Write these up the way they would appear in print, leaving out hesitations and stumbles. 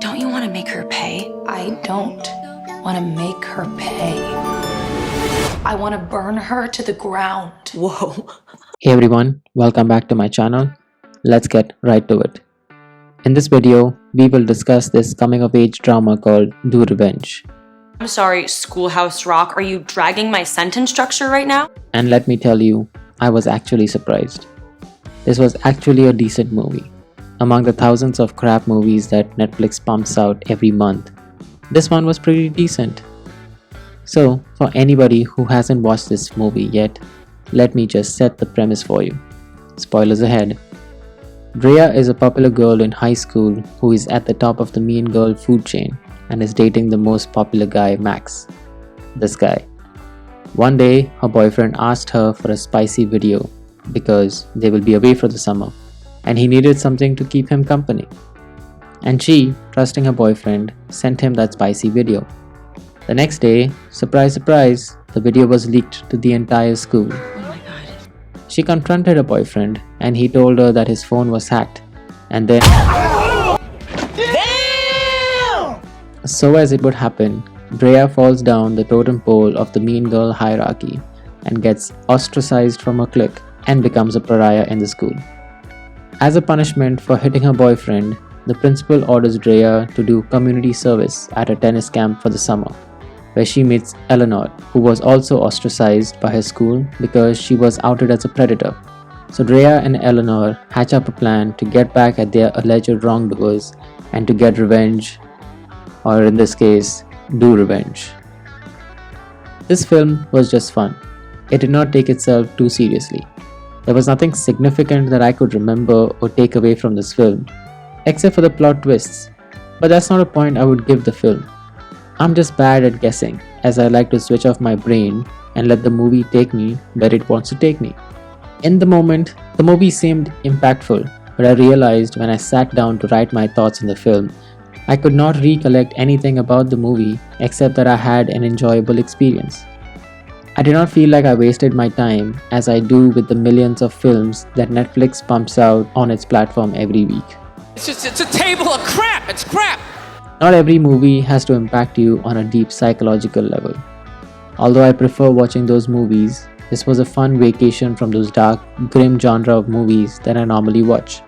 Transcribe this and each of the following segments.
Don't you want to make her pay? I don't want to make her pay. I want to burn her to the ground. Whoa. Hey everyone, welcome back to my channel. Let's get right to it. In this video, we will discuss this coming-of-age drama called Do Revenge. I'm sorry, Schoolhouse Rock, are you dragging my sentence structure right now? And let me tell you, I was actually surprised. This was actually a decent movie. Among the thousands of crap movies that Netflix pumps out every month, this one was pretty decent. So, for anybody who hasn't watched this movie yet, let me just set the premise for you. Spoilers ahead. Drea is a popular girl in high school who is at the top of the mean girl food chain and is dating the most popular guy, Max. This guy. One day, her boyfriend asked her for a spicy video because they will be away for the summer and he needed something to keep him company. And she, trusting her boyfriend, sent him that spicy video. The next day, surprise surprise, the video was leaked to the entire school. Oh my god. She confronted her boyfriend and he told her that his phone was hacked. And then, Damn! so as it would happen, Drea falls down the totem pole of the mean girl hierarchy and gets ostracized from her clique and becomes a pariah in the school. As a punishment for hitting her boyfriend, the principal orders Drea to do community service at a tennis camp for the summer, where she meets Eleanor, who was also ostracized by her school because she was outed as a predator. So Drea and Eleanor hatch up a plan to get back at their alleged wrongdoers and to get revenge, or in this case, do revenge. This film was just fun. It did not take itself too seriously. There was nothing significant that I could remember or take away from this film, except for the plot twists. But that's not a point I would give the film. I'm just bad at guessing, as I like to switch off my brain and let the movie take me where it wants to take me. In the moment, the movie seemed impactful, but I realized when I sat down to write my thoughts on the film, I could not recollect anything about the movie except that I had an enjoyable experience. I did not feel like I wasted my time as I do with the millions of films that Netflix pumps out on its platform every week. It's a table of crap! It's crap! Not every movie has to impact you on a deep psychological level. Although I prefer watching those movies, this was a fun vacation from those dark, grim genre of movies that I normally watch.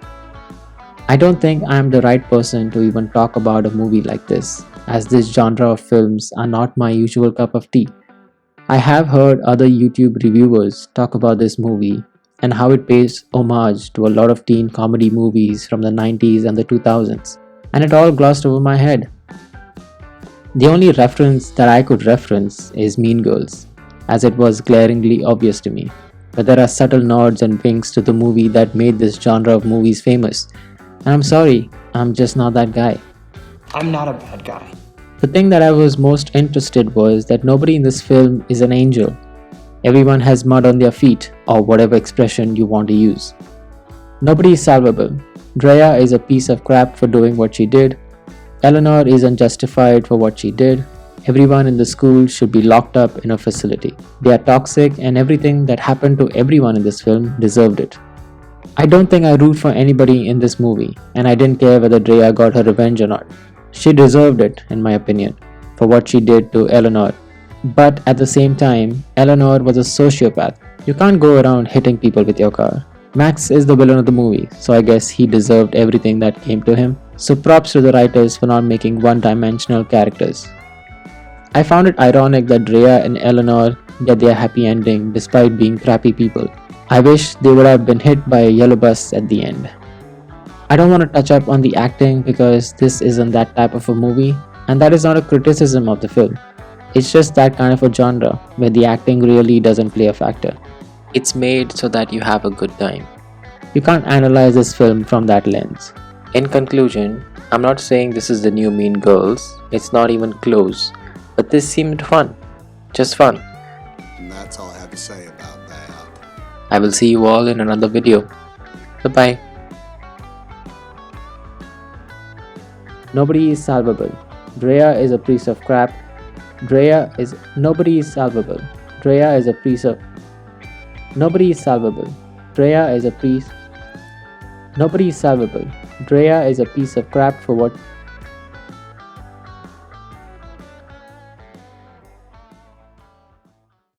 I don't think I am the right person to even talk about a movie like this, as this genre of films are not my usual cup of tea. I have heard other YouTube reviewers talk about this movie and how it pays homage to a lot of teen comedy movies from the 90s and the 2000s, and it all glossed over my head. The only reference that I could reference is Mean Girls, as it was glaringly obvious to me, but there are subtle nods and winks to the movie that made this genre of movies famous, and I'm sorry, I'm just not that guy. I'm not a bad guy. The thing that I was most interested was that nobody in this film is an angel. Everyone has mud on their feet, or whatever expression you want to use. Nobody is salvable. Drea is a piece of crap for doing what she did. Eleanor is unjustified for what she did. Everyone in the school should be locked up in a facility. They are toxic and everything that happened to everyone in this film deserved it. I don't think I root for anybody in this movie, and I didn't care whether Drea got her revenge or not. She deserved it, in my opinion, for what she did to Eleanor. But at the same time, Eleanor was a sociopath. You can't go around hitting people with your car. Max is the villain of the movie, so I guess he deserved everything that came to him. So props to the writers for not making one-dimensional characters. I found it ironic that Drea and Eleanor get their happy ending despite being crappy people. I wish they would have been hit by a yellow bus at the end. I don't want to touch up on the acting because this isn't that type of a movie, and that is not a criticism of the film. It's just that kind of a genre where the acting really doesn't play a factor. It's made so that you have a good time. You can't analyze this film from that lens. In conclusion, I'm not saying this is the new Mean Girls, it's not even close, but this seemed fun. Just fun. And that's all I have to say about that. I will see you all in another video. Goodbye. Nobody is salvable. Drea is a piece of crap. Nobody is salvable. Drea is a piece of. Nobody is salvable. Drea is a piece. Nobody is salvable. Drea is a piece of crap for what